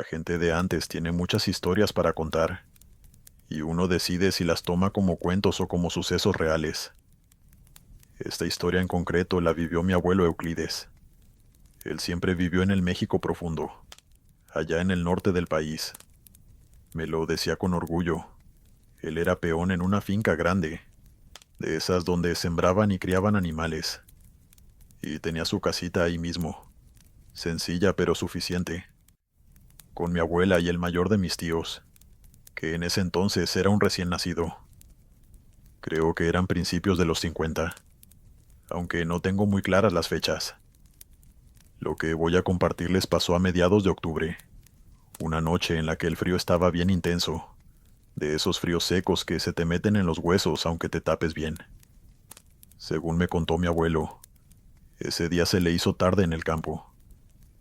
gente de antes tiene muchas historias para contar, y uno decide si las toma como cuentos o como sucesos reales. Esta historia en concreto la vivió mi abuelo Euclides. Él siempre vivió en el México profundo, allá en el norte del país. Me lo decía con orgullo. Él era peón en una finca grande, de esas donde sembraban y criaban animales, y tenía su casita ahí mismo, sencilla pero suficiente, con mi abuela y el mayor de mis tíos, que en ese entonces era un recién nacido. Creo que eran principios de los 50, aunque no tengo muy claras las fechas. Lo que voy a compartirles pasó a mediados de octubre, una noche en la que el frío estaba bien intenso, de esos fríos secos que se te meten en los huesos aunque te tapes bien. Según me contó mi abuelo, ese día se le hizo tarde en el campo.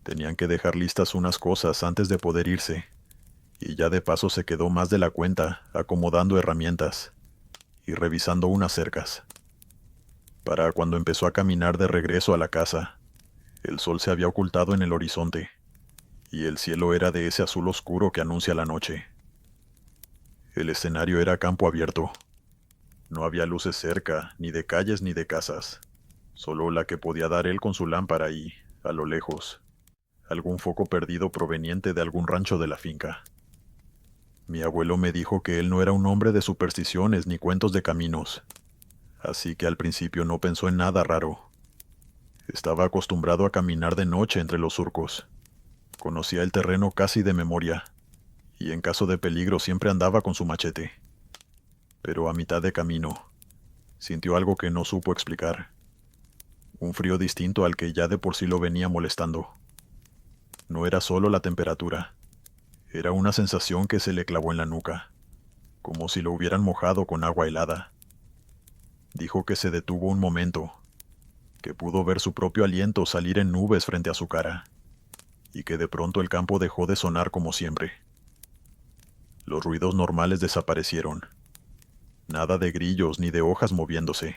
Tenían que dejar listas unas cosas antes de poder irse, y ya de paso se quedó más de la cuenta acomodando herramientas y revisando unas cercas. Para cuando empezó a caminar de regreso a la casa, el sol se había ocultado en el horizonte, y el cielo era de ese azul oscuro que anuncia la noche. El escenario era campo abierto. No había luces cerca, ni de calles ni de casas, solo la que podía dar él con su lámpara y, a lo lejos, algún foco perdido proveniente de algún rancho de la finca. Mi abuelo me dijo que él no era un hombre de supersticiones ni cuentos de caminos, así que al principio no pensó en nada raro. Estaba acostumbrado a caminar de noche entre los surcos. Conocía el terreno casi de memoria, y en caso de peligro siempre andaba con su machete. Pero a mitad de camino, sintió algo que no supo explicar. Un frío distinto al que ya de por sí lo venía molestando. No era solo la temperatura, era una sensación que se le clavó en la nuca, como si lo hubieran mojado con agua helada. Dijo que se detuvo un momento, que pudo ver su propio aliento salir en nubes frente a su cara, y que de pronto el campo dejó de sonar como siempre. Los ruidos normales desaparecieron. Nada de grillos ni de hojas moviéndose.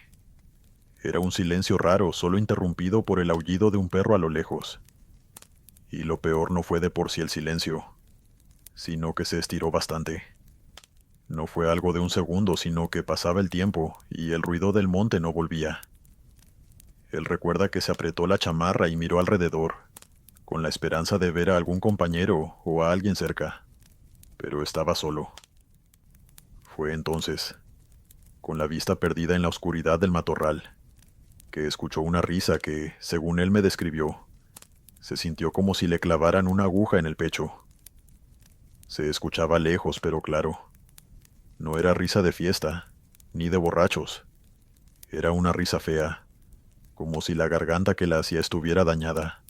Era un silencio raro, solo interrumpido por el aullido de un perro a lo lejos. Y lo peor no fue de por sí el silencio, sino que se estiró bastante. No fue algo de un segundo, sino que pasaba el tiempo y el ruido del monte no volvía. Él recuerda que se apretó la chamarra y miró alrededor, con la esperanza de ver a algún compañero o a alguien cerca, pero estaba solo. Fue entonces, con la vista perdida en la oscuridad del matorral, que escuchó una risa que, según él me describió, se sintió como si le clavaran una aguja en el pecho. Se escuchaba lejos, pero claro. No era risa de fiesta, ni de borrachos. Era una risa fea, como si la garganta que la hacía estuviera dañada.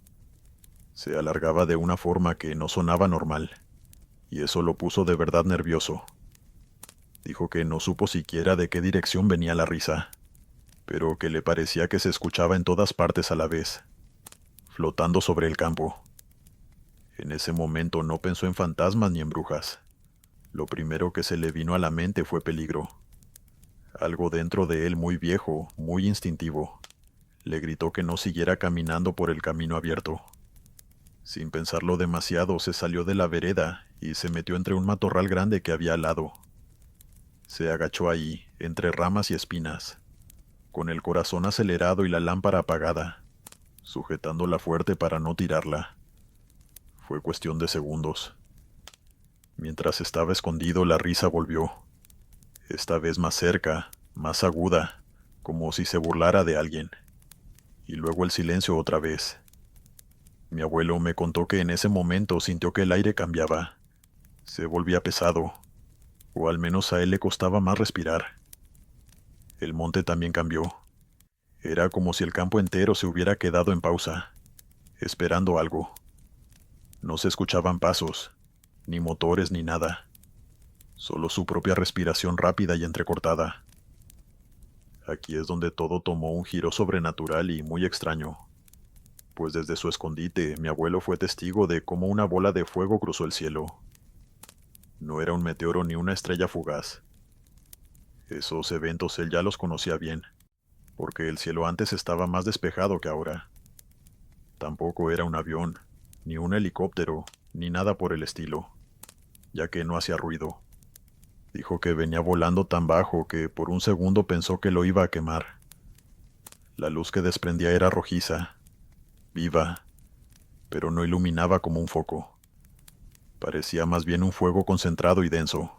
Se alargaba de una forma que no sonaba normal, y eso lo puso de verdad nervioso. Dijo que no supo siquiera de qué dirección venía la risa, pero que le parecía que se escuchaba en todas partes a la vez, flotando sobre el campo. En ese momento no pensó en fantasmas ni en brujas. Lo primero que se le vino a la mente fue peligro. Algo dentro de él muy viejo, muy instintivo, le gritó que no siguiera caminando por el camino abierto. Sin pensarlo demasiado, se salió de la vereda y se metió entre un matorral grande que había al lado. Se agachó ahí, entre ramas y espinas, con el corazón acelerado y la lámpara apagada, sujetándola fuerte para no tirarla. Fue cuestión de segundos. Mientras estaba escondido, la risa volvió, esta vez más cerca, más aguda, como si se burlara de alguien. Y luego el silencio otra vez. Mi abuelo me contó que en ese momento sintió que el aire cambiaba. Se volvía pesado, o al menos a él le costaba más respirar. El monte también cambió. Era como si el campo entero se hubiera quedado en pausa, esperando algo. No se escuchaban pasos, ni motores ni nada. Solo su propia respiración rápida y entrecortada. Aquí es donde todo tomó un giro sobrenatural y muy extraño, pues desde su escondite mi abuelo fue testigo de cómo una bola de fuego cruzó el cielo. No era un meteoro ni una estrella fugaz. Esos eventos él ya los conocía bien, porque el cielo antes estaba más despejado que ahora. Tampoco era un avión, ni un helicóptero, ni nada por el estilo, ya que no hacía ruido. Dijo que venía volando tan bajo que por un segundo pensó que lo iba a quemar. La luz que desprendía era rojiza, viva, pero no iluminaba como un foco. Parecía más bien un fuego concentrado y denso.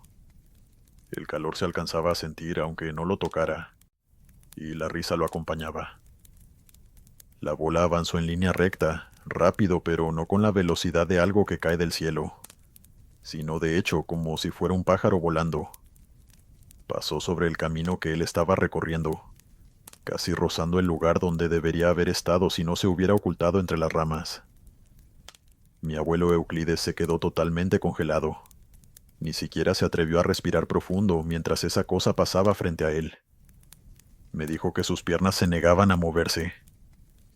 El calor se alcanzaba a sentir aunque no lo tocara, y la risa lo acompañaba. La bola avanzó en línea recta, rápido, pero no con la velocidad de algo que cae del cielo, sino de hecho como si fuera un pájaro volando. Pasó sobre el camino que él estaba recorriendo, casi rozando el lugar donde debería haber estado si no se hubiera ocultado entre las ramas. Mi abuelo Euclides se quedó totalmente congelado. Ni siquiera se atrevió a respirar profundo mientras esa cosa pasaba frente a él. Me dijo que sus piernas se negaban a moverse,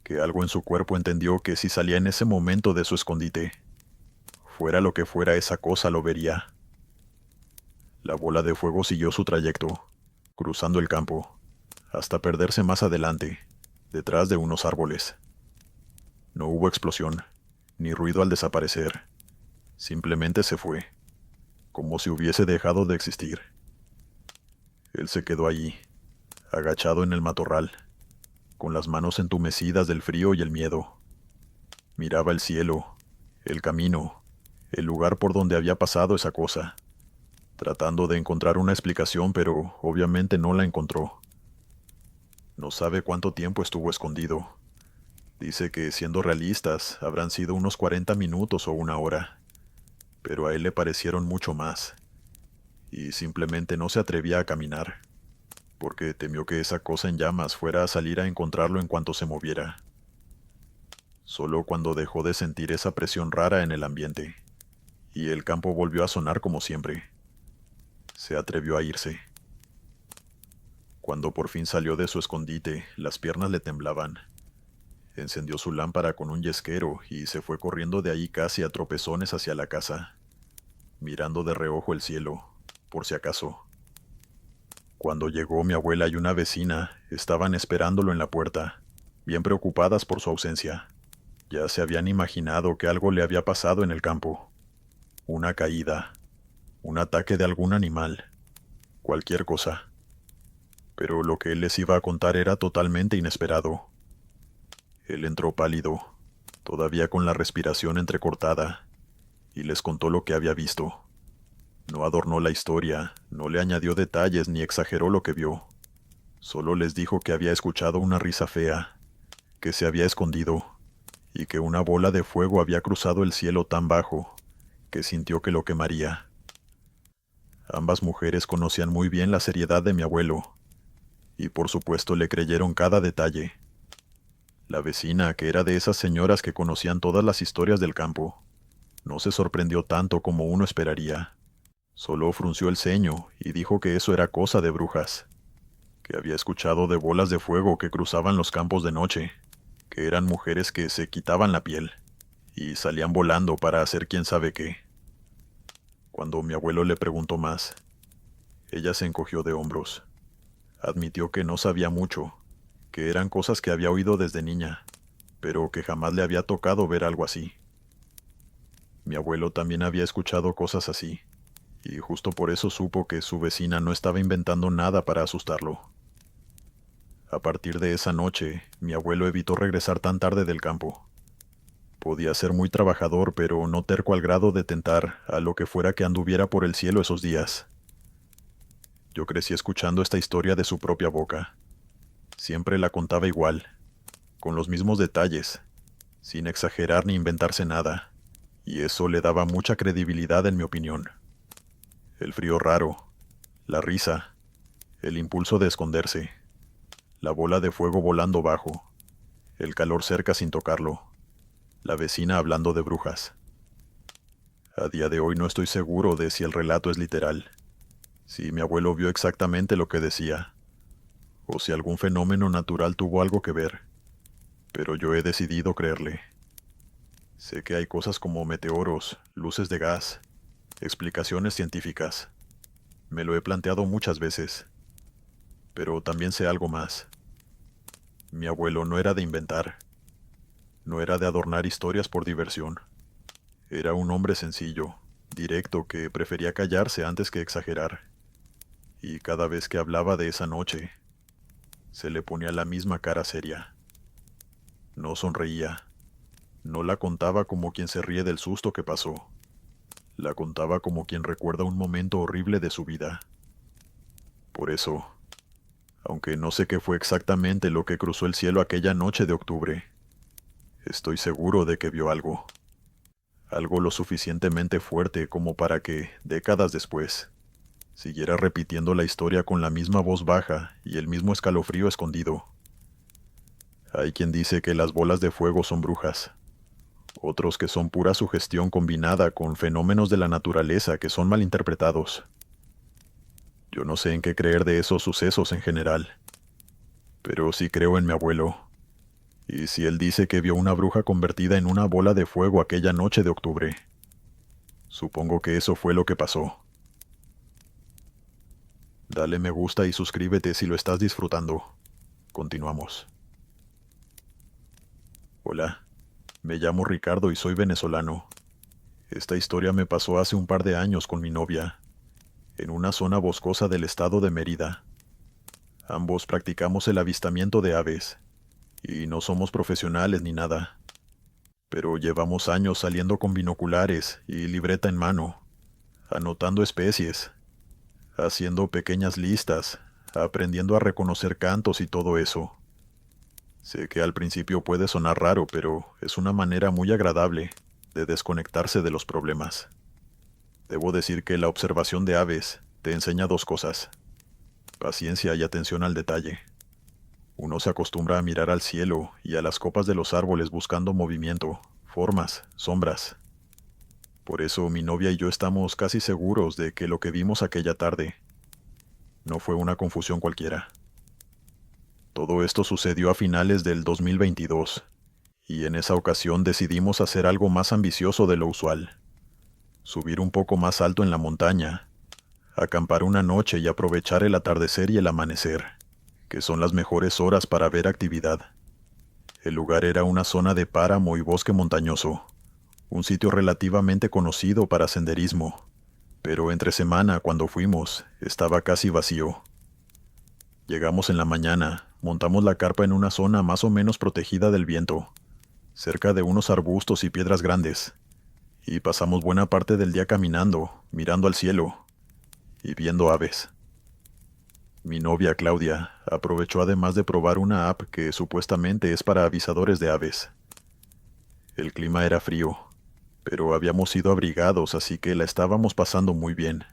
que algo en su cuerpo entendió que si salía en ese momento de su escondite, fuera lo que fuera esa cosa lo vería. La bola de fuego siguió su trayecto, cruzando el campo, hasta perderse más adelante, detrás de unos árboles. No hubo explosión, ni ruido al desaparecer. Simplemente se fue, como si hubiese dejado de existir. Él se quedó allí, agachado en el matorral, con las manos entumecidas del frío y el miedo. Miraba el cielo, el camino, el lugar por donde había pasado esa cosa, tratando de encontrar una explicación, pero obviamente no la encontró. No sabe cuánto tiempo estuvo escondido. Dice que, siendo realistas, habrán sido unos 40 minutos o una hora, pero a él le parecieron mucho más, y simplemente no se atrevía a caminar, porque temió que esa cosa en llamas fuera a salir a encontrarlo en cuanto se moviera. Solo cuando dejó de sentir esa presión rara en el ambiente, y el campo volvió a sonar como siempre, se atrevió a irse. Cuando por fin salió de su escondite, las piernas le temblaban. Encendió su lámpara con un yesquero y se fue corriendo de ahí casi a tropezones hacia la casa, mirando de reojo el cielo, por si acaso. Cuando llegó, mi abuela y una vecina estaban esperándolo en la puerta, bien preocupadas por su ausencia. Ya se habían imaginado que algo le había pasado en el campo. Una caída, un ataque de algún animal, cualquier cosa. Pero lo que él les iba a contar era totalmente inesperado. Él entró pálido, todavía con la respiración entrecortada, y les contó lo que había visto. No adornó la historia, no le añadió detalles ni exageró lo que vio. Solo les dijo que había escuchado una risa fea, que se había escondido, y que una bola de fuego había cruzado el cielo tan bajo que sintió que lo quemaría. Ambas mujeres conocían muy bien la seriedad de mi abuelo, y por supuesto le creyeron cada detalle. La vecina, que era de esas señoras que conocían todas las historias del campo, no se sorprendió tanto como uno esperaría. Solo frunció el ceño y dijo que eso era cosa de brujas, que había escuchado de bolas de fuego que cruzaban los campos de noche, que eran mujeres que se quitaban la piel y salían volando para hacer quién sabe qué. Cuando mi abuelo le preguntó más, ella se encogió de hombros. Admitió que no sabía mucho, que eran cosas que había oído desde niña, pero que jamás le había tocado ver algo así. Mi abuelo también había escuchado cosas así, y justo por eso supo que su vecina no estaba inventando nada para asustarlo. A partir de esa noche, mi abuelo evitó regresar tan tarde del campo. Podía ser muy trabajador, pero no terco al grado de tentar a lo que fuera que anduviera por el cielo esos días. Yo crecí escuchando esta historia de su propia boca. Siempre la contaba igual, con los mismos detalles, sin exagerar ni inventarse nada, y eso le daba mucha credibilidad en mi opinión. El frío raro, la risa, el impulso de esconderse, la bola de fuego volando bajo, el calor cerca sin tocarlo, la vecina hablando de brujas. A día de hoy no estoy seguro de si el relato es literal, si mi abuelo vio exactamente lo que decía, o si algún fenómeno natural tuvo algo que ver, pero yo he decidido creerle. Sé que hay cosas como meteoros, luces de gas, explicaciones científicas. Me lo he planteado muchas veces, pero también sé algo más. Mi abuelo no era de inventar, no era de adornar historias por diversión. Era un hombre sencillo, directo, que prefería callarse antes que exagerar. Y cada vez que hablaba de esa noche, se le ponía la misma cara seria. No sonreía. No la contaba como quien se ríe del susto que pasó. La contaba como quien recuerda un momento horrible de su vida. Por eso, aunque no sé qué fue exactamente lo que cruzó el cielo aquella noche de octubre, estoy seguro de que vio algo. Algo lo suficientemente fuerte como para que, décadas después, siguiera repitiendo la historia con la misma voz baja y el mismo escalofrío escondido. Hay quien dice que las bolas de fuego son brujas, otros que son pura sugestión combinada con fenómenos de la naturaleza que son malinterpretados. Yo no sé en qué creer de esos sucesos en general, pero sí creo en mi abuelo. Y si él dice que vio una bruja convertida en una bola de fuego aquella noche de octubre, supongo que eso fue lo que pasó. Dale me gusta y suscríbete si lo estás disfrutando. Continuamos. Hola, me llamo Ricardo y soy venezolano. Esta historia me pasó hace un par de años con mi novia, en una zona boscosa del estado de Mérida. Ambos practicamos el avistamiento de aves, y no somos profesionales ni nada, pero llevamos años saliendo con binoculares y libreta en mano, anotando especies, haciendo pequeñas listas, aprendiendo a reconocer cantos y todo eso. Sé que al principio puede sonar raro, pero es una manera muy agradable de desconectarse de los problemas. Debo decir que la observación de aves te enseña dos cosas: paciencia y atención al detalle. Uno se acostumbra a mirar al cielo y a las copas de los árboles buscando movimiento, formas, sombras. Por eso mi novia y yo estamos casi seguros de que lo que vimos aquella tarde no fue una confusión cualquiera. Todo esto sucedió a finales del 2022, y en esa ocasión decidimos hacer algo más ambicioso de lo usual: subir un poco más alto en la montaña, acampar una noche y aprovechar el atardecer y el amanecer, que son las mejores horas para ver actividad. El lugar era una zona de páramo y bosque montañoso, un sitio relativamente conocido para senderismo, pero entre semana, cuando fuimos, estaba casi vacío. Llegamos en la mañana, montamos la carpa en una zona más o menos protegida del viento, cerca de unos arbustos y piedras grandes, y pasamos buena parte del día caminando, mirando al cielo y viendo aves. Mi novia Claudia aprovechó además de probar una app que supuestamente es para avisadores de aves. El clima era frío, pero habíamos sido abrigados, así que la estábamos pasando muy bien.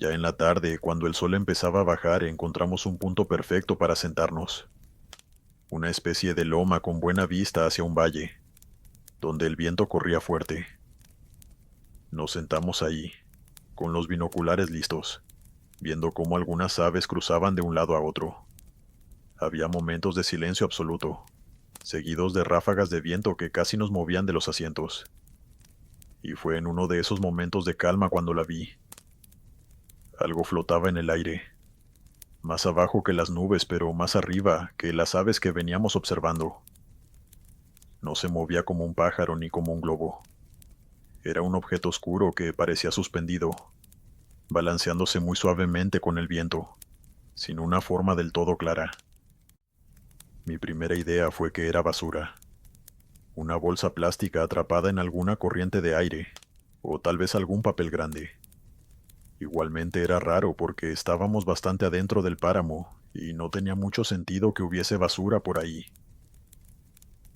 Ya en la tarde, cuando el sol empezaba a bajar, encontramos un punto perfecto para sentarnos. Una especie de loma con buena vista hacia un valle, donde el viento corría fuerte. Nos sentamos ahí, con los binoculares listos, viendo cómo algunas aves cruzaban de un lado a otro. Había momentos de silencio absoluto, seguidos de ráfagas de viento que casi nos movían de los asientos. Y fue en uno de esos momentos de calma cuando la vi. Algo flotaba en el aire, más abajo que las nubes, pero más arriba que las aves que veníamos observando. No se movía como un pájaro ni como un globo. Era un objeto oscuro que parecía suspendido, balanceándose muy suavemente con el viento, sin una forma del todo clara. Mi primera idea fue que era basura. Una bolsa plástica atrapada en alguna corriente de aire, o tal vez algún papel grande. Igualmente era raro porque estábamos bastante adentro del páramo y no tenía mucho sentido que hubiese basura por ahí.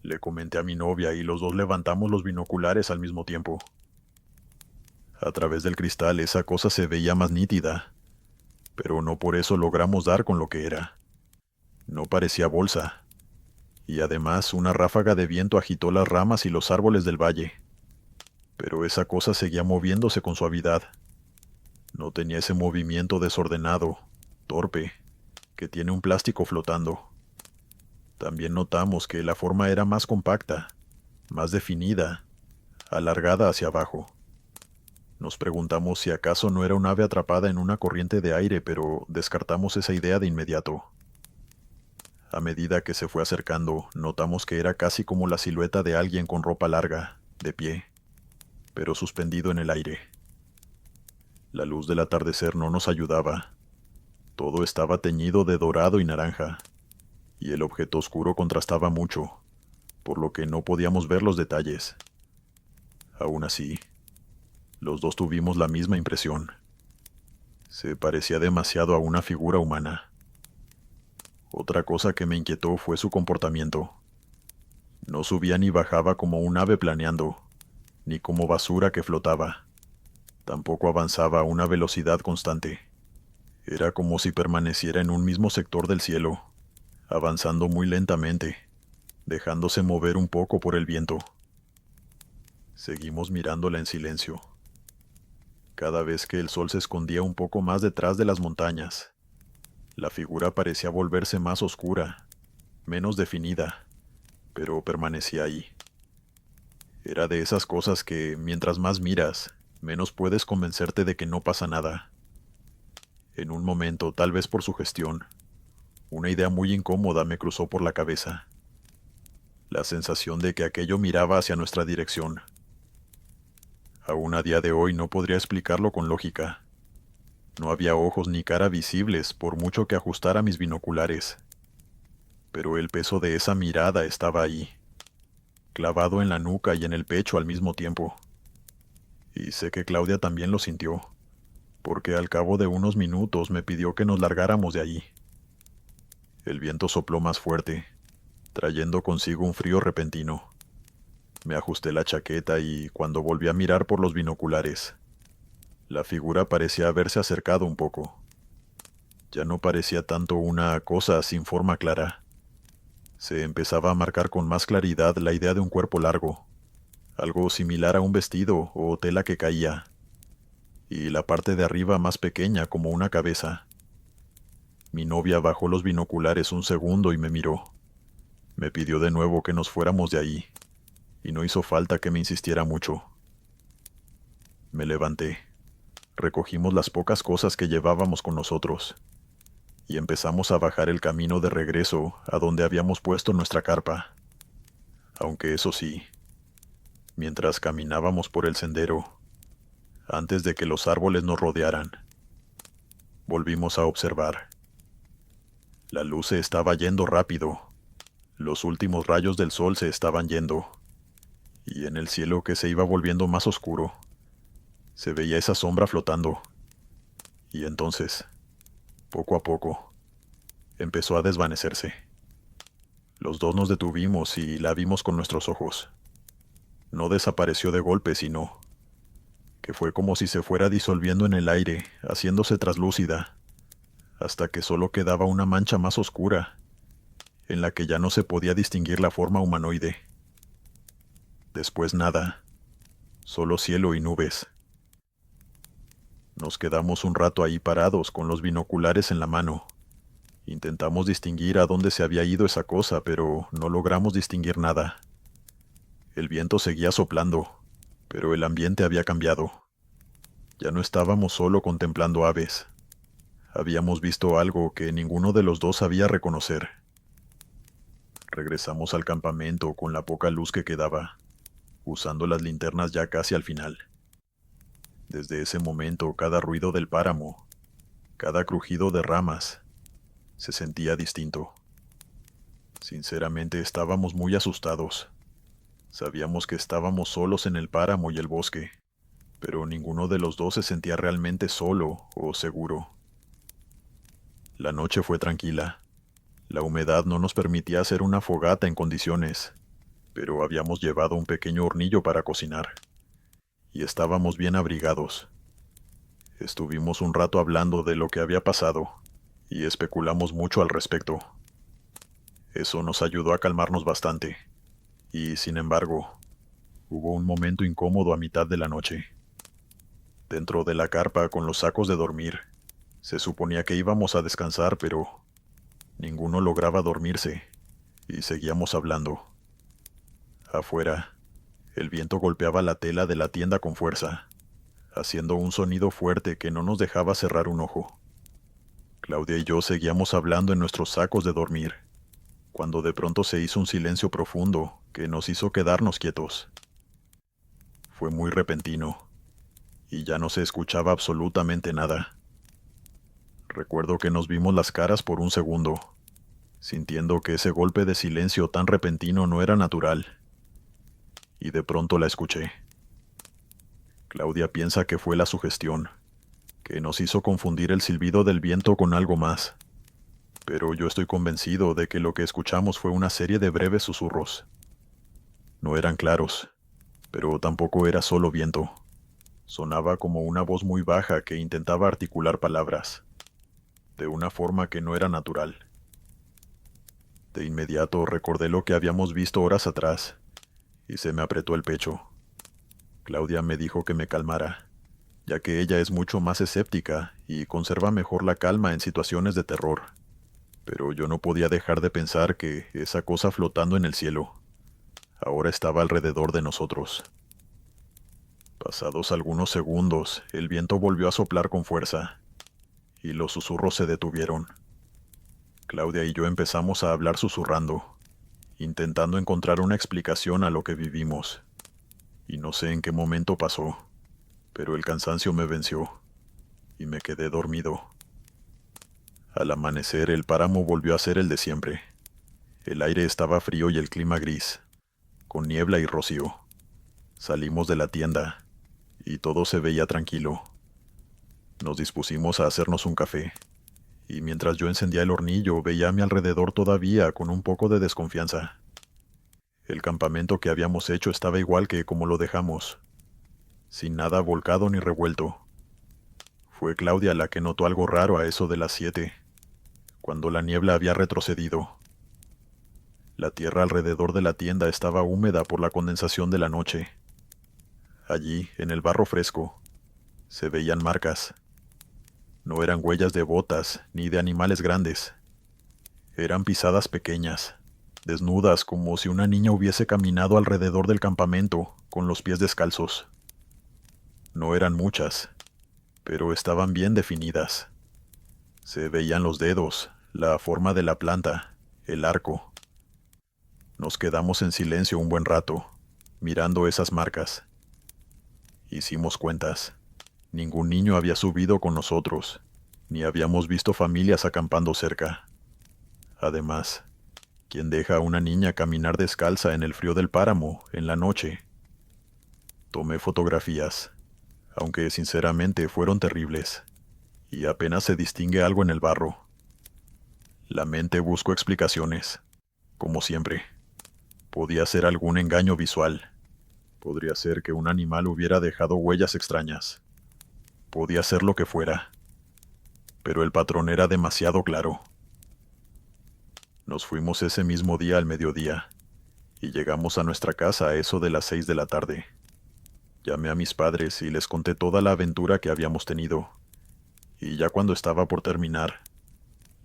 Le comenté a mi novia y los dos levantamos los binoculares al mismo tiempo. A través del cristal esa cosa se veía más nítida, pero no por eso logramos dar con lo que era. No parecía bolsa, y además una ráfaga de viento agitó las ramas y los árboles del valle. Pero esa cosa seguía moviéndose con suavidad. No tenía ese movimiento desordenado, torpe, que tiene un plástico flotando. También notamos que la forma era más compacta, más definida, alargada hacia abajo. Nos preguntamos si acaso no era un ave atrapada en una corriente de aire, pero descartamos esa idea de inmediato. A medida que se fue acercando, notamos que era casi como la silueta de alguien con ropa larga, de pie. pero suspendido en el aire. La luz del atardecer no nos ayudaba. Todo estaba teñido de dorado y naranja, y el objeto oscuro contrastaba mucho, por lo que no podíamos ver los detalles. Aún así, los dos tuvimos la misma impresión. Se parecía demasiado a una figura humana. Otra cosa que me inquietó fue su comportamiento. No subía ni bajaba como un ave planeando, ni como basura que flotaba. Tampoco avanzaba a una velocidad constante. Era como si permaneciera en un mismo sector del cielo, avanzando muy lentamente, dejándose mover un poco por el viento. Seguimos mirándola en silencio. Cada vez que el sol se escondía un poco más detrás de las montañas, la figura parecía volverse más oscura, menos definida, pero permanecía ahí. Era de esas cosas que, mientras más miras, menos puedes convencerte de que no pasa nada. En un momento, tal vez por sugestión, una idea muy incómoda me cruzó por la cabeza. La sensación de que aquello miraba hacia nuestra dirección. Aún a día de hoy no podría explicarlo con lógica. No había ojos ni cara visibles por mucho que ajustara mis binoculares. Pero el peso de esa mirada estaba ahí, clavado en la nuca y en el pecho al mismo tiempo. Y sé que Claudia también lo sintió, porque al cabo de unos minutos me pidió que nos largáramos de allí. El viento sopló más fuerte, trayendo consigo un frío repentino. Me ajusté la chaqueta y, cuando volví a mirar por los binoculares, la figura parecía haberse acercado un poco. Ya no parecía tanto una cosa sin forma clara. Se empezaba a marcar con más claridad la idea de un cuerpo largo, algo similar a un vestido o tela que caía, y la parte de arriba más pequeña como una cabeza. Mi novia bajó los binoculares un segundo y me miró. Me pidió de nuevo que nos fuéramos de ahí, y no hizo falta que me insistiera mucho. Me levanté, recogimos las pocas cosas que llevábamos con nosotros, y empezamos a bajar el camino de regreso a donde habíamos puesto nuestra carpa. Aunque eso sí, mientras caminábamos por el sendero, antes de que los árboles nos rodearan, volvimos a observar. La luz se estaba yendo rápido, los últimos rayos del sol se estaban yendo, y en el cielo que se iba volviendo más oscuro, se veía esa sombra flotando. Y entonces, poco a poco, empezó a desvanecerse. Los dos nos detuvimos y la vimos con nuestros ojos. No desapareció de golpe, sino que fue como si se fuera disolviendo en el aire, haciéndose traslúcida, hasta que solo quedaba una mancha más oscura, en la que ya no se podía distinguir la forma humanoide. Después nada, solo cielo y nubes. Nos quedamos un rato ahí parados con los binoculares en la mano. Intentamos distinguir a dónde se había ido esa cosa, pero no logramos distinguir nada. El viento seguía soplando, pero el ambiente había cambiado. Ya no estábamos solo contemplando aves. Habíamos visto algo que ninguno de los dos sabía reconocer. Regresamos al campamento con la poca luz que quedaba, usando las linternas ya casi al final. Desde ese momento, cada ruido del páramo, cada crujido de ramas, se sentía distinto. Sinceramente estábamos muy asustados. Sabíamos que estábamos solos en el páramo y el bosque, pero ninguno de los dos se sentía realmente solo o seguro. La noche fue tranquila. La humedad no nos permitía hacer una fogata en condiciones, pero habíamos llevado un pequeño hornillo para cocinar, y estábamos bien abrigados. Estuvimos un rato hablando de lo que había pasado, y especulamos mucho al respecto. Eso nos ayudó a calmarnos bastante, y sin embargo, hubo un momento incómodo a mitad de la noche. Dentro de la carpa con los sacos de dormir, se suponía que íbamos a descansar, pero ninguno lograba dormirse, y seguíamos hablando. Afuera, el viento golpeaba la tela de la tienda con fuerza, haciendo un sonido fuerte que no nos dejaba cerrar un ojo. Claudia y yo seguíamos hablando en nuestros sacos de dormir, cuando de pronto se hizo un silencio profundo que nos hizo quedarnos quietos. Fue muy repentino, y ya no se escuchaba absolutamente nada. Recuerdo que nos vimos las caras por un segundo, sintiendo que ese golpe de silencio tan repentino no era natural. Y de pronto la escuché. Claudia piensa que fue la sugestión, que nos hizo confundir el silbido del viento con algo más. Pero yo estoy convencido de que lo que escuchamos fue una serie de breves susurros. No eran claros, pero tampoco era solo viento. Sonaba como una voz muy baja que intentaba articular palabras, de una forma que no era natural. De inmediato recordé lo que habíamos visto horas atrás, y se me apretó el pecho. Claudia me dijo que me calmara, ya que ella es mucho más escéptica y conserva mejor la calma en situaciones de terror. Pero yo no podía dejar de pensar que esa cosa flotando en el cielo ahora estaba alrededor de nosotros. Pasados algunos segundos, el viento volvió a soplar con fuerza, y los susurros se detuvieron. Claudia y yo empezamos a hablar susurrando, intentando encontrar una explicación a lo que vivimos. Y no sé en qué momento pasó, pero el cansancio me venció, y me quedé dormido. Al amanecer, el páramo volvió a ser el de siempre. El aire estaba frío y el clima gris, con niebla y rocío. Salimos de la tienda, y todo se veía tranquilo. Nos dispusimos a hacernos un café, y mientras yo encendía el hornillo veía a mi alrededor todavía con un poco de desconfianza. El campamento que habíamos hecho estaba igual que como lo dejamos, sin nada volcado ni revuelto. Fue Claudia la que notó algo raro a eso de las 7, cuando la niebla había retrocedido. La tierra alrededor de la tienda estaba húmeda por la condensación de la noche. Allí, en el barro fresco, se veían marcas. No eran huellas de botas ni de animales grandes. Eran pisadas pequeñas, desnudas como si una niña hubiese caminado alrededor del campamento con los pies descalzos. No eran muchas, pero estaban bien definidas. Se veían los dedos, la forma de la planta, el arco. Nos quedamos en silencio un buen rato, mirando esas marcas. Hicimos cuentas. Ningún niño había subido con nosotros, ni habíamos visto familias acampando cerca. Además, ¿quién deja a una niña caminar descalza en el frío del páramo en la noche? Tomé fotografías, aunque sinceramente fueron terribles, y apenas se distingue algo en el barro. La mente buscó explicaciones, como siempre. Podía ser algún engaño visual. Podría ser que un animal hubiera dejado huellas extrañas. Podía ser lo que fuera. Pero el patrón era demasiado claro. Nos fuimos ese mismo día al mediodía, y llegamos a nuestra casa a eso de las 6 de la tarde. Llamé a mis padres y les conté toda la aventura que habíamos tenido, y ya cuando estaba por terminar,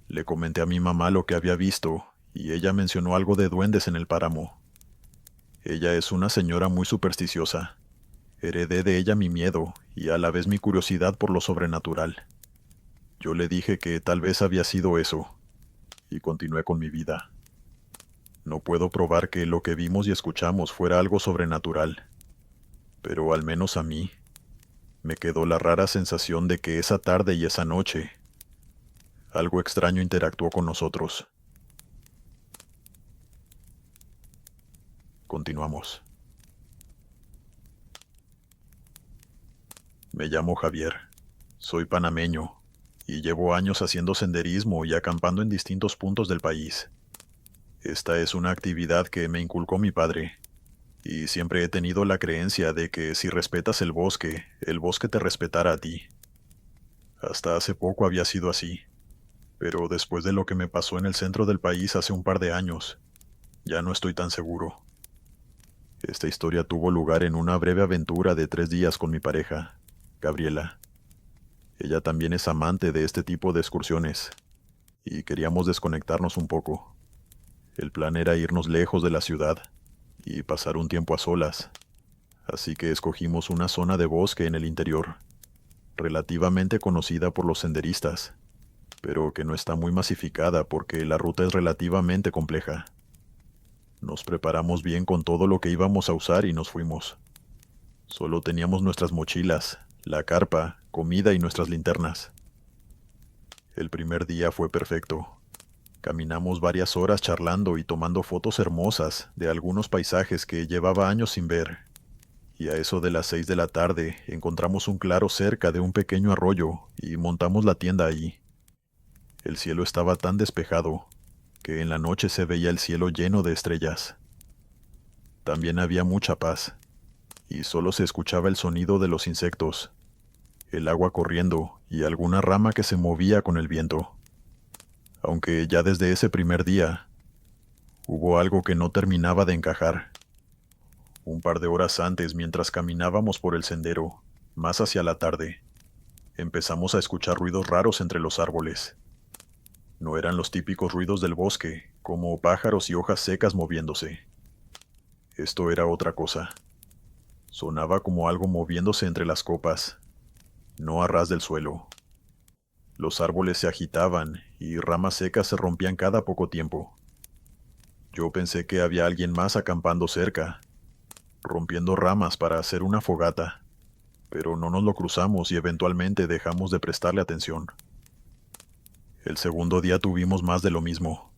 le comenté a mi mamá lo que había visto, y ella mencionó algo de duendes en el páramo. Ella es una señora muy supersticiosa. Heredé de ella mi miedo y a la vez mi curiosidad por lo sobrenatural. Yo le dije que tal vez había sido eso, y continué con mi vida. No puedo probar que lo que vimos y escuchamos fuera algo sobrenatural, pero al menos a mí, me quedó la rara sensación de que esa tarde y esa noche, algo extraño interactuó con nosotros. Continuamos. Me llamo Javier, soy panameño, y llevo años haciendo senderismo y acampando en distintos puntos del país. Esta es una actividad que me inculcó mi padre, y siempre he tenido la creencia de que si respetas el bosque te respetará a ti. Hasta hace poco había sido así, pero después de lo que me pasó en el centro del país hace un par de años, ya no estoy tan seguro. Esta historia tuvo lugar en una breve aventura de 3 días con mi pareja, Gabriela. Ella también es amante de este tipo de excursiones, y queríamos desconectarnos un poco. El plan era irnos lejos de la ciudad y pasar un tiempo a solas, así que escogimos una zona de bosque en el interior, relativamente conocida por los senderistas, pero que no está muy masificada porque la ruta es relativamente compleja. Nos preparamos bien con todo lo que íbamos a usar y nos fuimos. Solo teníamos nuestras mochilas, la carpa, comida y nuestras linternas. El primer día fue perfecto. Caminamos varias horas charlando y tomando fotos hermosas de algunos paisajes que llevaba años sin ver. Y a eso de las 6 de la tarde encontramos un claro cerca de un pequeño arroyo y montamos la tienda ahí. El cielo estaba tan despejado que en la noche se veía el cielo lleno de estrellas. También había mucha paz, y solo se escuchaba el sonido de los insectos, el agua corriendo y alguna rama que se movía con el viento. Aunque ya desde ese primer día, hubo algo que no terminaba de encajar. Un par de horas antes, mientras caminábamos por el sendero, más hacia la tarde, empezamos a escuchar ruidos raros entre los árboles. No eran los típicos ruidos del bosque, como pájaros y hojas secas moviéndose. Esto era otra cosa. Sonaba como algo moviéndose entre las copas, no a ras del suelo. Los árboles se agitaban y ramas secas se rompían cada poco tiempo. Yo pensé que había alguien más acampando cerca, rompiendo ramas para hacer una fogata, pero no nos lo cruzamos y eventualmente dejamos de prestarle atención. El segundo día tuvimos más de lo mismo.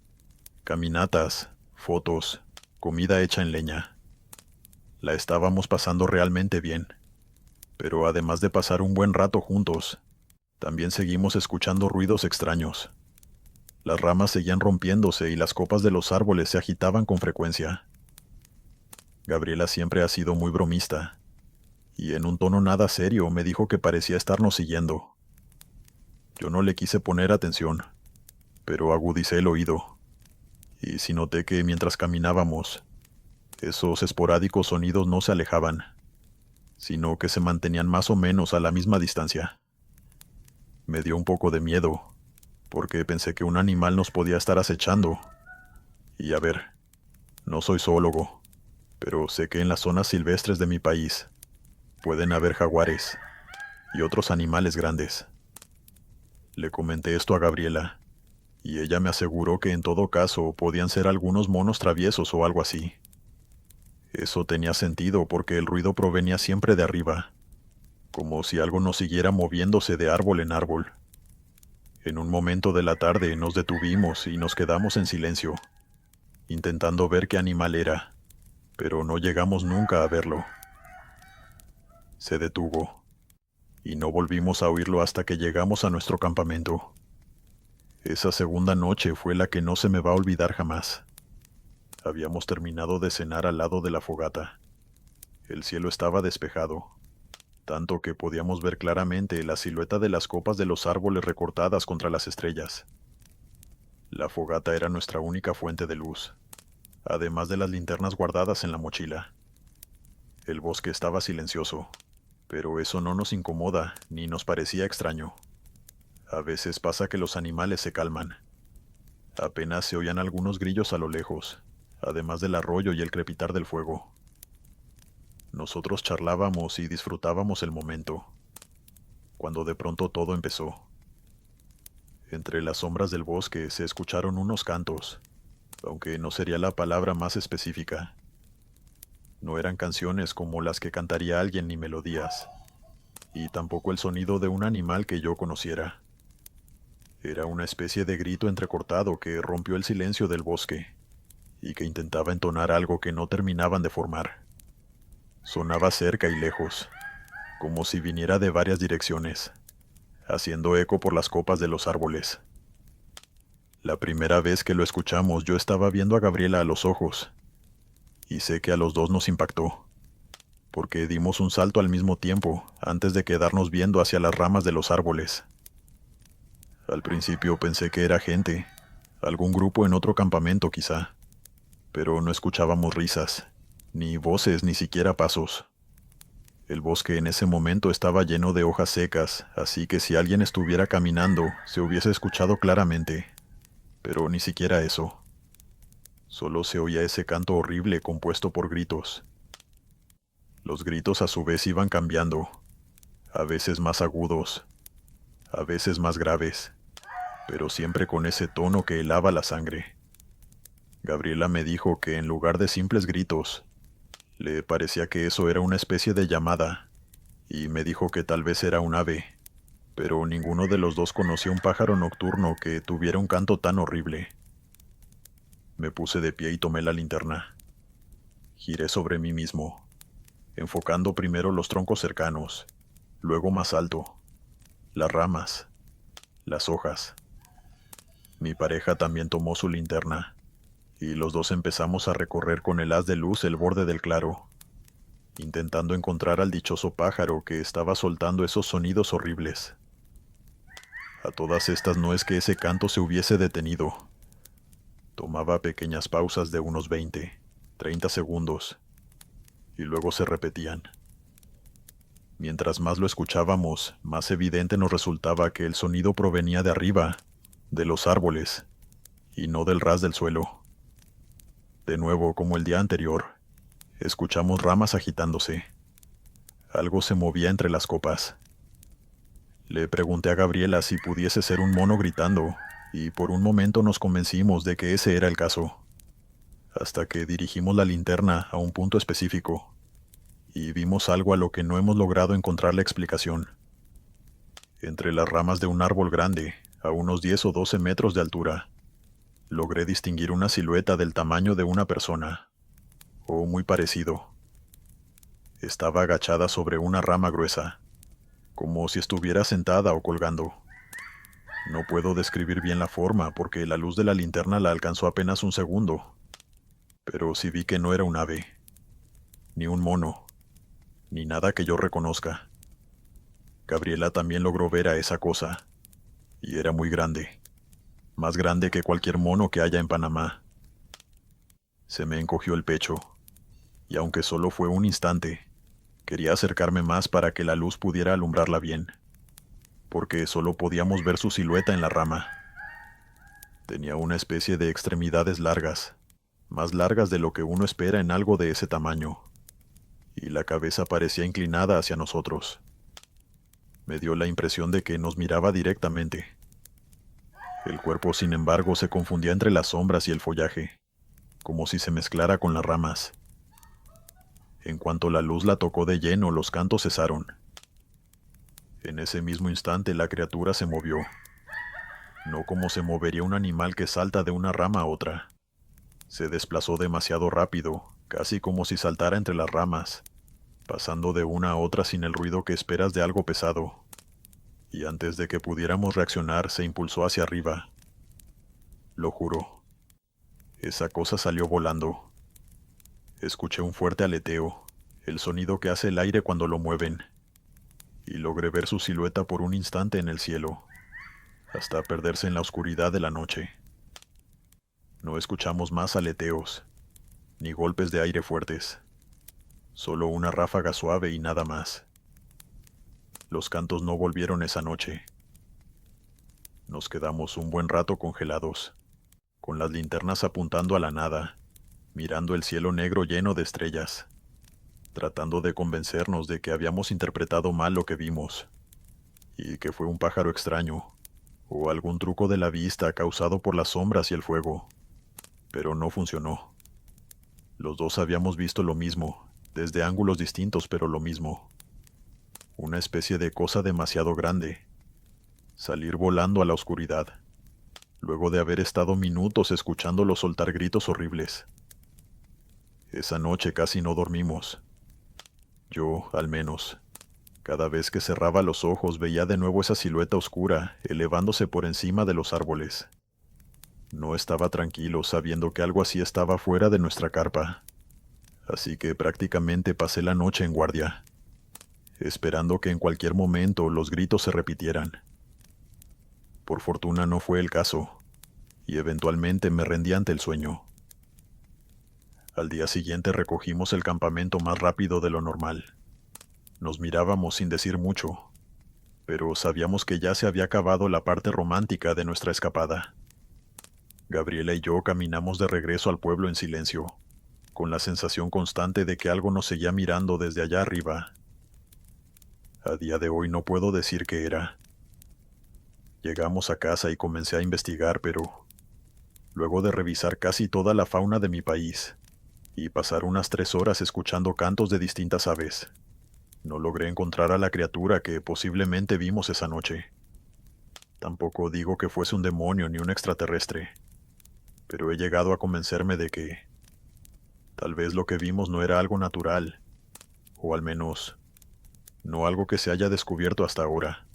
Caminatas, fotos, comida hecha en leña. La estábamos pasando realmente bien, pero además de pasar un buen rato juntos, también seguimos escuchando ruidos extraños. Las ramas seguían rompiéndose y las copas de los árboles se agitaban con frecuencia. Gabriela siempre ha sido muy bromista, y en un tono nada serio me dijo que parecía estarnos siguiendo. Yo no le quise poner atención, pero agudicé el oído, y sí noté que mientras caminábamos, esos esporádicos sonidos no se alejaban, sino que se mantenían más o menos a la misma distancia. Me dio un poco de miedo, porque pensé que un animal nos podía estar acechando. Y a ver, no soy zoólogo, pero sé que en las zonas silvestres de mi país pueden haber jaguares y otros animales grandes. Le comenté esto a Gabriela, y ella me aseguró que en todo caso podían ser algunos monos traviesos o algo así. Eso tenía sentido porque el ruido provenía siempre de arriba, como si algo nos siguiera moviéndose de árbol en árbol. En un momento de la tarde nos detuvimos y nos quedamos en silencio, intentando ver qué animal era, pero no llegamos nunca a verlo. Se detuvo, y no volvimos a oírlo hasta que llegamos a nuestro campamento. Esa segunda noche fue la que no se me va a olvidar jamás. Habíamos terminado de cenar al lado de la fogata. El cielo estaba despejado, tanto que podíamos ver claramente la silueta de las copas de los árboles recortadas contra las estrellas. La fogata era nuestra única fuente de luz, además de las linternas guardadas en la mochila. El bosque estaba silencioso, pero eso no nos incomoda ni nos parecía extraño. A veces pasa que los animales se calman. Apenas se oían algunos grillos a lo lejos, además del arroyo y el crepitar del fuego. Nosotros charlábamos y disfrutábamos el momento, cuando de pronto todo empezó. Entre las sombras del bosque se escucharon unos cantos, aunque no sería la palabra más específica. No eran canciones como las que cantaría alguien ni melodías, y tampoco el sonido de un animal que yo conociera. Era una especie de grito entrecortado que rompió el silencio del bosque, y que intentaba entonar algo que no terminaban de formar. Sonaba cerca y lejos, como si viniera de varias direcciones, haciendo eco por las copas de los árboles. La primera vez que lo escuchamos yo estaba viendo a Gabriela a los ojos, y sé que a los dos nos impactó, porque dimos un salto al mismo tiempo antes de quedarnos viendo hacia las ramas de los árboles. Al principio pensé que era gente, algún grupo en otro campamento quizá, pero no escuchábamos risas, ni voces, ni siquiera pasos. El bosque en ese momento estaba lleno de hojas secas, así que si alguien estuviera caminando, se hubiese escuchado claramente, pero ni siquiera eso. Solo se oía ese canto horrible compuesto por gritos. Los gritos a su vez iban cambiando, a veces más agudos, a veces más graves, pero siempre con ese tono que helaba la sangre. Gabriela me dijo que en lugar de simples gritos, Le parecía que eso era una especie de llamada, y me dijo que tal vez era un ave, pero ninguno de los dos conocía un pájaro nocturno que tuviera un canto tan horrible. Me puse de pie y tomé la linterna. Giré sobre mí mismo, enfocando primero los troncos cercanos, luego más alto, las ramas, las hojas. Mi pareja también tomó su linterna, y los dos empezamos a recorrer con el haz de luz el borde del claro, intentando encontrar al dichoso pájaro que estaba soltando esos sonidos horribles. A todas estas no es que ese canto se hubiese detenido. Tomaba pequeñas pausas de unos 20, 30 segundos, y luego se repetían. Mientras más lo escuchábamos, más evidente nos resultaba que el sonido provenía de arriba, de los árboles, y no del ras del suelo. De nuevo, como el día anterior, escuchamos ramas agitándose. Algo se movía entre las copas. Le pregunté a Gabriela si pudiese ser un mono gritando, y por un momento nos convencimos de que ese era el caso, hasta que dirigimos la linterna a un punto específico, y vimos algo a lo que no hemos logrado encontrar la explicación. Entre las ramas de un árbol grande, a unos 10 o 12 metros de altura, logré distinguir una silueta del tamaño de una persona, o muy parecido. Estaba agachada sobre una rama gruesa, como si estuviera sentada o colgando. No puedo describir bien la forma porque la luz de la linterna la alcanzó apenas un segundo, pero sí vi que no era un ave, ni un mono, ni nada que yo reconozca. Gabriela también logró ver a esa cosa, y era muy grande, más grande que cualquier mono que haya en Panamá. Se me encogió el pecho, y aunque solo fue un instante, quería acercarme más para que la luz pudiera alumbrarla bien, porque solo podíamos ver su silueta en la rama. Tenía una especie de extremidades largas, más largas de lo que uno espera en algo de ese tamaño, y la cabeza parecía inclinada hacia nosotros. Me dio la impresión de que nos miraba directamente. El cuerpo, sin embargo, se confundía entre las sombras y el follaje, como si se mezclara con las ramas. En cuanto la luz la tocó de lleno, los cantos cesaron. En ese mismo instante la criatura se movió, no como se movería un animal que salta de una rama a otra. Se desplazó demasiado rápido, casi como si saltara entre las ramas, pasando de una a otra sin el ruido que esperas de algo pesado. Y antes de que pudiéramos reaccionar, se impulsó hacia arriba. Lo juro. Esa cosa salió volando. Escuché un fuerte aleteo, el sonido que hace el aire cuando lo mueven, y logré ver su silueta por un instante en el cielo, hasta perderse en la oscuridad de la noche. No escuchamos más aleteos, ni golpes de aire fuertes, solo una ráfaga suave y nada más. Los cantos no volvieron esa noche. Nos quedamos un buen rato congelados, con las linternas apuntando a la nada, mirando el cielo negro lleno de estrellas, tratando de convencernos de que habíamos interpretado mal lo que vimos, y que fue un pájaro extraño, o algún truco de la vista causado por las sombras y el fuego. Pero no funcionó. Los dos habíamos visto lo mismo, desde ángulos distintos, pero lo mismo. Una especie de cosa demasiado grande. Salir volando a la oscuridad, luego de haber estado minutos escuchándolo soltar gritos horribles. Esa noche casi no dormimos. Yo, al menos. Cada vez que cerraba los ojos veía de nuevo esa silueta oscura elevándose por encima de los árboles. No estaba tranquilo sabiendo que algo así estaba fuera de nuestra carpa, así que prácticamente pasé la noche en guardia, esperando que en cualquier momento los gritos se repitieran. Por fortuna no fue el caso, y eventualmente me rendí ante el sueño. Al día siguiente recogimos el campamento más rápido de lo normal. Nos mirábamos sin decir mucho, pero sabíamos que ya se había acabado la parte romántica de nuestra escapada. Gabriela y yo caminamos de regreso al pueblo en silencio, con la sensación constante de que algo nos seguía mirando desde allá arriba. A día de hoy no puedo decir qué era. Llegamos a casa y comencé a investigar, pero luego de revisar casi toda la fauna de mi país, y pasar unas 3 horas escuchando cantos de distintas aves. No logré encontrar a la criatura que posiblemente vimos esa noche. Tampoco digo que fuese un demonio ni un extraterrestre, pero he llegado a convencerme de que tal vez lo que vimos no era algo natural, o al menos no algo que se haya descubierto hasta ahora.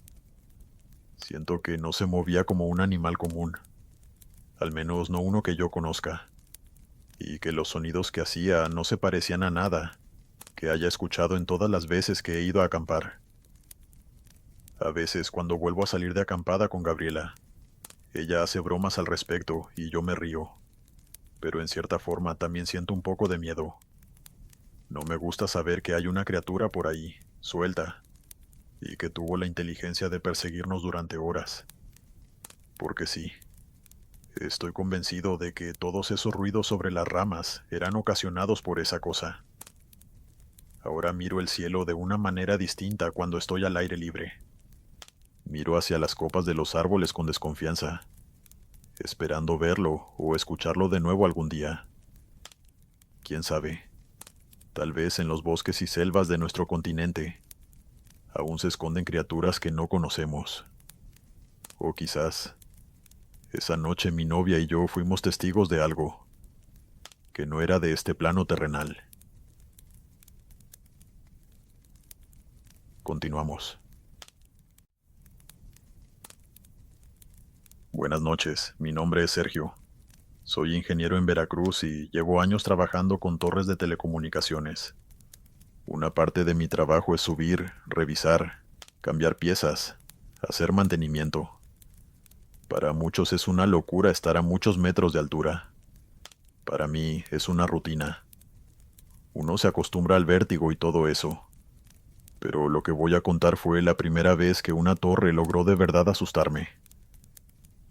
Siento que no se movía como un animal común, al menos no uno que yo conozca, y que los sonidos que hacía no se parecían a nada que haya escuchado en todas las veces que he ido a acampar. A veces cuando vuelvo a salir de acampada con Gabriela, ella hace bromas al respecto y yo me río, pero en cierta forma también siento un poco de miedo. No me gusta saber que hay una criatura por ahí, suelta, y que tuvo la inteligencia de perseguirnos durante horas. Porque sí, estoy convencido de que todos esos ruidos sobre las ramas eran ocasionados por esa cosa. Ahora miro el cielo de una manera distinta cuando estoy al aire libre. Miro hacia las copas de los árboles con desconfianza, esperando verlo o escucharlo de nuevo algún día. ¿Quién sabe? Tal vez en los bosques y selvas de nuestro continente aún se esconden criaturas que no conocemos. O quizás, esa noche mi novia y yo fuimos testigos de algo que no era de este plano terrenal. Continuamos. Buenas noches, mi nombre es Sergio. Soy ingeniero en Veracruz y llevo años trabajando con torres de telecomunicaciones. Una parte de mi trabajo es subir, revisar, cambiar piezas, hacer mantenimiento. Para muchos es una locura estar a muchos metros de altura. Para mí es una rutina. Uno se acostumbra al vértigo y todo eso. Pero lo que voy a contar fue la primera vez que una torre logró de verdad asustarme.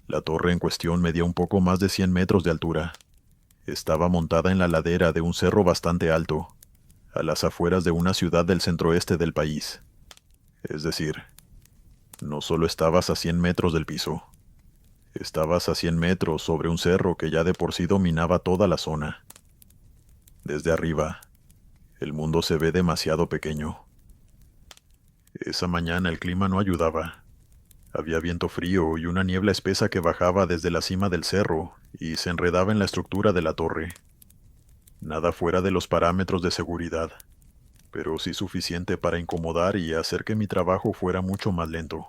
La torre en cuestión medía un poco más de 100 metros de altura. Estaba montada en la ladera de un cerro bastante alto, a las afueras de una ciudad del centroeste del país. Es decir, no solo estabas a 100 metros del piso, estabas a 100 metros sobre un cerro que ya de por sí dominaba toda la zona. Desde arriba, el mundo se ve demasiado pequeño. Esa mañana el clima no ayudaba. Había viento frío y una niebla espesa que bajaba desde la cima del cerro y se enredaba en la estructura de la torre. Nada fuera de los parámetros de seguridad, pero sí suficiente para incomodar y hacer que mi trabajo fuera mucho más lento.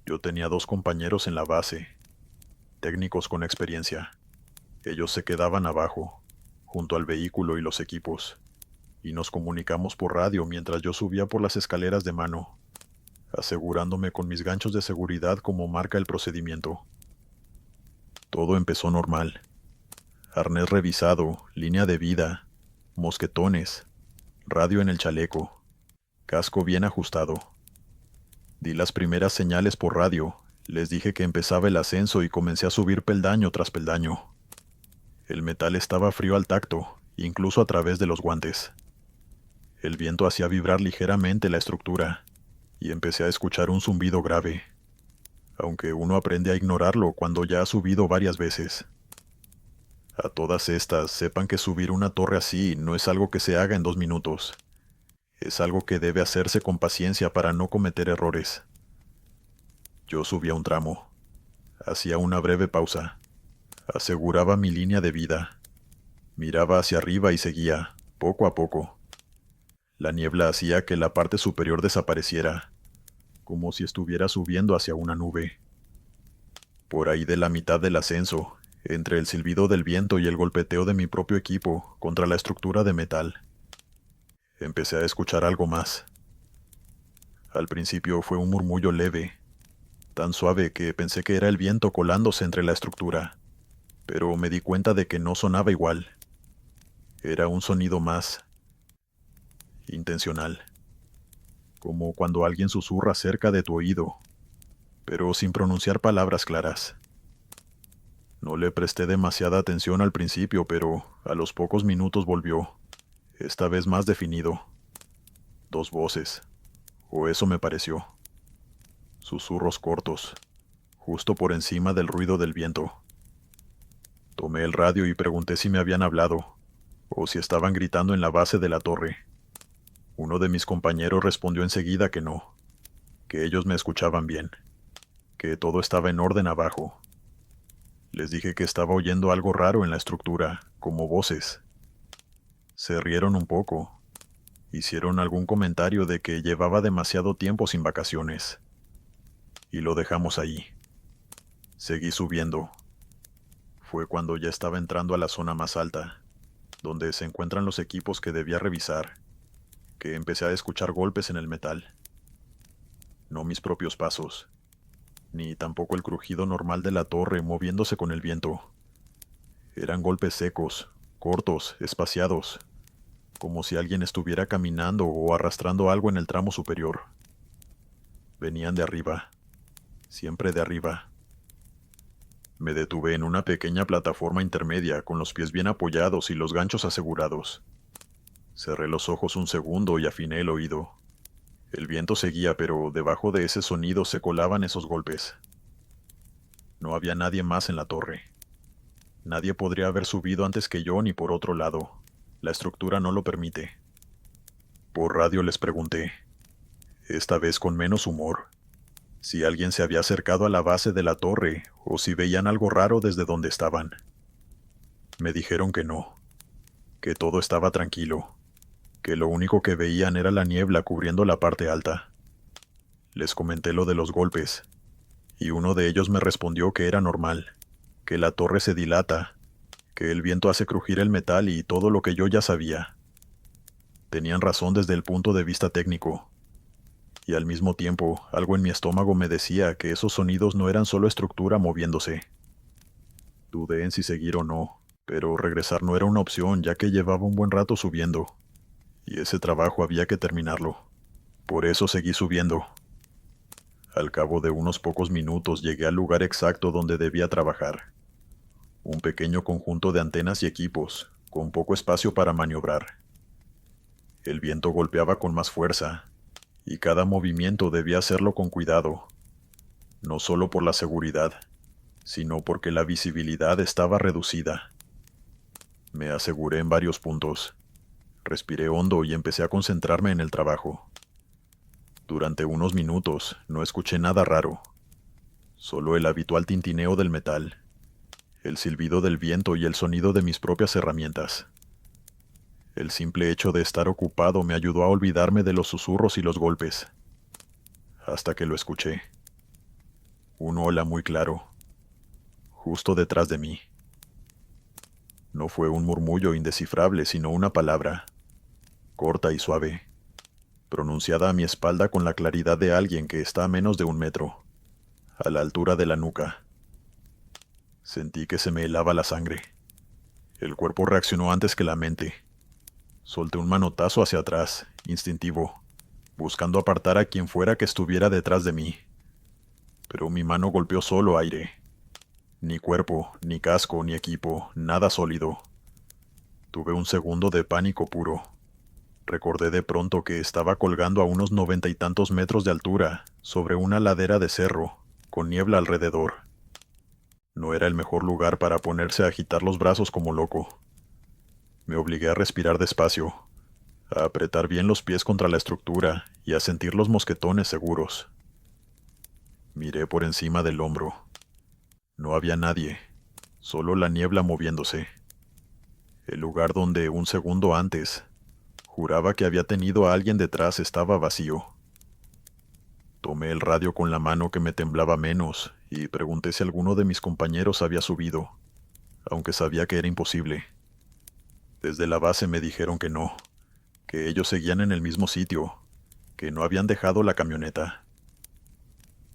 Yo tenía 2 compañeros en la base, técnicos con experiencia. Ellos se quedaban abajo, junto al vehículo y los equipos, y nos comunicamos por radio mientras yo subía por las escaleras de mano, asegurándome con mis ganchos de seguridad como marca el procedimiento. Todo empezó normal. Arnés revisado, línea de vida, mosquetones, radio en el chaleco, casco bien ajustado. Di las primeras señales por radio, les dije que empezaba el ascenso y comencé a subir peldaño tras peldaño. El metal estaba frío al tacto, incluso a través de los guantes. El viento hacía vibrar ligeramente la estructura, y empecé a escuchar un zumbido grave, aunque uno aprende a ignorarlo cuando ya ha subido varias veces. A todas estas, sepan que subir una torre así no es algo que se haga en 2 minutos. Es algo que debe hacerse con paciencia para no cometer errores. Yo subía un tramo, hacía una breve pausa, aseguraba mi línea de vida, miraba hacia arriba y seguía, poco a poco. La niebla hacía que la parte superior desapareciera, como si estuviera subiendo hacia una nube. Por ahí de la mitad del ascenso, entre el silbido del viento y el golpeteo de mi propio equipo contra la estructura de metal, empecé a escuchar algo más. Al principio fue un murmullo leve, tan suave que pensé que era el viento colándose entre la estructura, pero me di cuenta de que no sonaba igual. Era un sonido más intencional, como cuando alguien susurra cerca de tu oído, pero sin pronunciar palabras claras. No le presté demasiada atención al principio, pero a los pocos minutos volvió, esta vez más definido. 2 voces, o eso me pareció. Susurros cortos, justo por encima del ruido del viento. Tomé el radio y pregunté si me habían hablado, o si estaban gritando en la base de la torre. Uno de mis compañeros respondió enseguida que no, que ellos me escuchaban bien, que todo estaba en orden abajo. Les dije que estaba oyendo algo raro en la estructura, como voces. Se rieron un poco. Hicieron algún comentario de que llevaba demasiado tiempo sin vacaciones. Y lo dejamos ahí. Seguí subiendo. Fue cuando ya estaba entrando a la zona más alta, donde se encuentran los equipos que debía revisar, que empecé a escuchar golpes en el metal. No mis propios pasos, ni tampoco el crujido normal de la torre moviéndose con el viento. Eran golpes secos, cortos, espaciados, como si alguien estuviera caminando o arrastrando algo en el tramo superior. Venían de arriba, siempre de arriba. Me detuve en una pequeña plataforma intermedia con los pies bien apoyados y los ganchos asegurados. Cerré los ojos un segundo y afiné el oído. El viento seguía, pero debajo de ese sonido se colaban esos golpes. No había nadie más en la torre. Nadie podría haber subido antes que yo ni por otro lado. La estructura no lo permite. Por radio les pregunté, esta vez con menos humor, si alguien se había acercado a la base de la torre o si veían algo raro desde donde estaban. Me dijeron que no, que todo estaba tranquilo, que lo único que veían era la niebla cubriendo la parte alta. Les comenté lo de los golpes, y uno de ellos me respondió que era normal, que la torre se dilata, que el viento hace crujir el metal y todo lo que yo ya sabía. Tenían razón desde el punto de vista técnico, y al mismo tiempo algo en mi estómago me decía que esos sonidos no eran solo estructura moviéndose. Dudé en si seguir o no, pero regresar no era una opción ya que llevaba un buen rato subiendo, y ese trabajo había que terminarlo. Por eso seguí subiendo. Al cabo de unos pocos minutos llegué al lugar exacto donde debía trabajar. Un pequeño conjunto de antenas y equipos, con poco espacio para maniobrar. El viento golpeaba con más fuerza, y cada movimiento debía hacerlo con cuidado, no solo por la seguridad, sino porque la visibilidad estaba reducida. Me aseguré en varios puntos. Respiré hondo y empecé a concentrarme en el trabajo. Durante unos minutos no escuché nada raro, solo el habitual tintineo del metal, el silbido del viento y el sonido de mis propias herramientas. El simple hecho de estar ocupado me ayudó a olvidarme de los susurros y los golpes, hasta que lo escuché. Un hola muy claro, justo detrás de mí. No fue un murmullo indescifrable, sino una palabra, corta y suave, pronunciada a mi espalda con la claridad de alguien que está a menos de 1 metro, a la altura de la nuca. Sentí que se me helaba la sangre. El cuerpo reaccionó antes que la mente. Solté un manotazo hacia atrás, instintivo, buscando apartar a quien fuera que estuviera detrás de mí. Pero mi mano golpeó solo aire. Ni cuerpo, ni casco, ni equipo, nada sólido. Tuve un segundo de pánico puro. Recordé de pronto que estaba colgando a unos 90 y tantos metros de altura, sobre una ladera de cerro, con niebla alrededor. No era el mejor lugar para ponerse a agitar los brazos como loco. Me obligué a respirar despacio, a apretar bien los pies contra la estructura y a sentir los mosquetones seguros. Miré por encima del hombro. No había nadie, solo la niebla moviéndose. El lugar donde un segundo antes juraba que había tenido a alguien detrás estaba vacío. Tomé el radio con la mano que me temblaba menos y pregunté si alguno de mis compañeros había subido, aunque sabía que era imposible. Desde la base me dijeron que no, que ellos seguían en el mismo sitio, que no habían dejado la camioneta.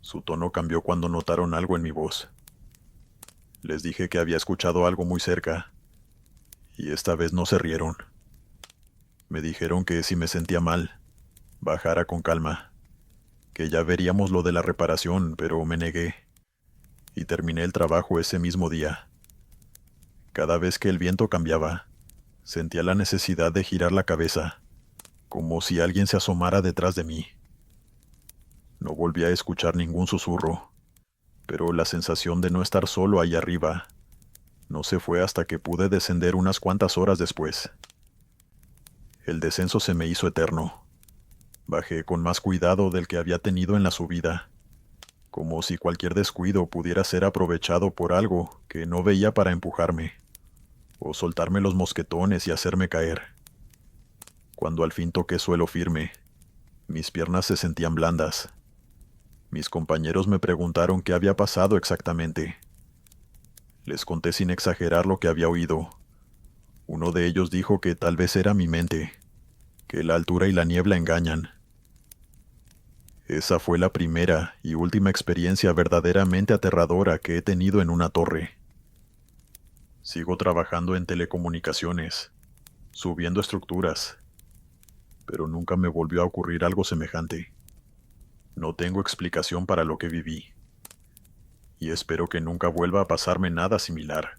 Su tono cambió cuando notaron algo en mi voz. Les dije que había escuchado algo muy cerca, y esta vez no se rieron. Me dijeron que si me sentía mal, bajara con calma, que ya veríamos lo de la reparación, pero me negué, y terminé el trabajo ese mismo día. Cada vez que el viento cambiaba, sentía la necesidad de girar la cabeza, como si alguien se asomara detrás de mí. No volví a escuchar ningún susurro, pero la sensación de no estar solo ahí arriba No se fue hasta que pude descender unas cuantas horas después. El descenso se me hizo eterno. Bajé con más cuidado del que había tenido en la subida, como si cualquier descuido pudiera ser aprovechado por algo que no veía para empujarme, o soltarme los mosquetones y hacerme caer. Cuando al fin toqué suelo firme, mis piernas se sentían blandas. Mis compañeros me preguntaron qué había pasado exactamente. Les conté sin exagerar lo que había oído. Uno de ellos dijo que tal vez era mi mente, que la altura y la niebla engañan. Esa fue la primera y última experiencia verdaderamente aterradora que he tenido en una torre. Sigo trabajando en telecomunicaciones, subiendo estructuras, pero nunca me volvió a ocurrir algo semejante. No tengo explicación para lo que viví, y espero que nunca vuelva a pasarme nada similar.